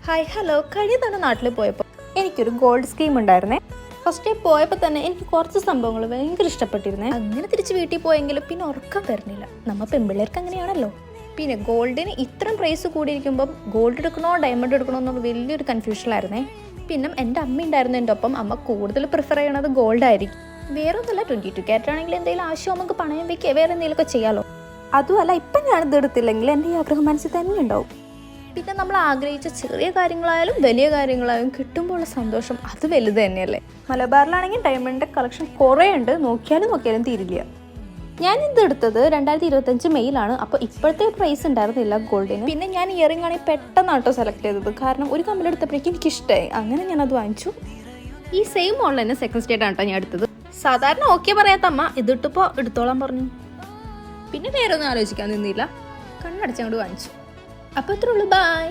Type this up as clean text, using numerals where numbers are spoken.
Hi hello, കഴിഞ്ഞ തന്നെ നാട്ടിൽ പോയപ്പോൾ എനിക്കൊരു ഗോൾഡ് സ്കീം ഉണ്ടായിരുന്നേ. ഫസ്റ്റ് ഡേ പോയപ്പോൾ തന്നെ എനിക്ക് കുറച്ച് സംഭവങ്ങൾ ഭയങ്കര ഇഷ്ടപ്പെട്ടിരുന്നേ. അങ്ങനെ തിരിച്ച് വീട്ടിൽ പോയെങ്കിലും പിന്നെ ഉറക്കം വരുന്നില്ല. നമ്മൾ പെൺപിള്ളേർക്ക് അങ്ങനെയാണല്ലോ. പിന്നെ ഗോൾഡിന് ഇത്രയും പ്രൈസ് കൂടിയിരിക്കുമ്പം ഗോൾഡ് എടുക്കണോ ഡയമണ്ട് എടുക്കണോ എന്നുള്ള വലിയൊരു കൺഫ്യൂഷനിലായിരുന്നേ. പിന്നെ എൻ്റെ അമ്മ ഉണ്ടായിരുന്നു എൻ്റെ ഒപ്പം. അമ്മ കൂടുതൽ പ്രിഫർ ചെയ്യണത് ഗോൾഡ് ആയിരിക്കും. വേറെ ഒന്നുമല്ല, 22 ക്യാരറ്റ് ആണെങ്കിൽ എന്തെങ്കിലും ആവശ്യം നമുക്ക് പണയം വയ്ക്കുക, വേറെ എന്തെങ്കിലുമൊക്കെ ചെയ്യാമല്ലോ. അതുമല്ല, ഇപ്പം ഞാനിത് എടുത്തില്ലെങ്കിൽ എൻ്റെ ഈ ആഗ്രഹം മനസ്സിൽ തന്നെ ഉണ്ടാവും. പിന്നെ നമ്മൾ ആഗ്രഹിച്ച ചെറിയ കാര്യങ്ങളായാലും വലിയ കാര്യങ്ങളായാലും കിട്ടുമ്പോഴുള്ള സന്തോഷം അത് വലുത് തന്നെയല്ലേ. മലബാറിലാണെങ്കിൽ ഡയമണ്ടിൻ്റെ കളക്ഷൻ കുറേ ഉണ്ട്, നോക്കിയാലും തീരില്ല. ഞാൻ ഇതെടുത്തത് 2025 മെയ്യിലാണ്. അപ്പോൾ ഇപ്പോഴത്തെ പ്രൈസ് ഉണ്ടായിരുന്നില്ല ഗോൾഡിന്. പിന്നെ ഞാൻ ഇയറിംഗ് ആണെങ്കിൽ പെട്ടെന്നാട്ടോ സെലക്ട് ചെയ്തത്. കാരണം ഒരു കമ്മലെടുത്തപ്പോഴേക്കും എനിക്കിഷ്ടമായി. അങ്ങനെ ഞാനത് വാങ്ങിച്ചു. ഈ സെയിം മോഡൽ തന്നെ സെക്കൻഡ് സ്റ്റേറ്റ് ആണ് കേട്ടോ ഞാൻ എടുത്തത്. സാധാരണ ഓക്കെ പറയാത്ത അമ്മ ഇതിട്ടിപ്പോൾ എടുത്തോളാൻ പറഞ്ഞു. പിന്നെ വേറെ ഒന്നും ആലോചിക്കാൻ നിന്നില്ല, കണ്ണടച്ചങ്ങോട്ട് വാങ്ങിച്ചു. അപ്പോൾ അത്രേ ഉള്ളൂ. ബൈ.